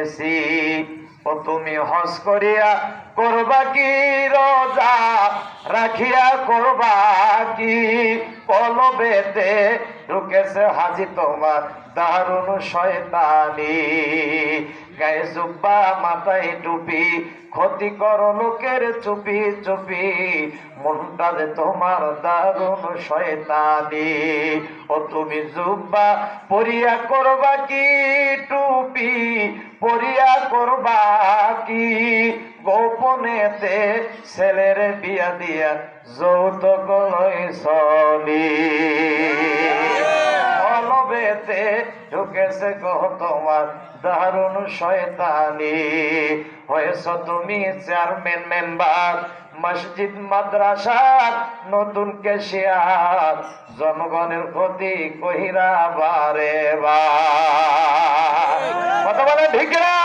শুনেছি। ও তুমি হজ করিয়া করবা কি, রোজা রাখিয়া করবা কি, কলবেতে ঢুকেছে হাজি তোমার দারুণ শয়তানি। গায়ে জুব্বা মাথায় টুপি, ক্ষতি করো লোকের চুপি চুপি, মনটা যে তোমার দারুণ শয়তানি। ও তুমি জুব্বা পরিয়া করবা কি, টুপি পরিয়া করবা কি, গোপনেতে ছেলের বিয়া দিয়া যৌতুক লইছনি। কলবেতে ঢুকেছে গো তোমার দারুণ শয়তানি। হয়েছ তুমি চেয়ারম্যান মেম্বার মসজিদ মাদ্রাসার নতুন ক্যাশিয়ার, জনগণের ক্ষতি কহিরা বারে বার। কথা বলে ঠিক না?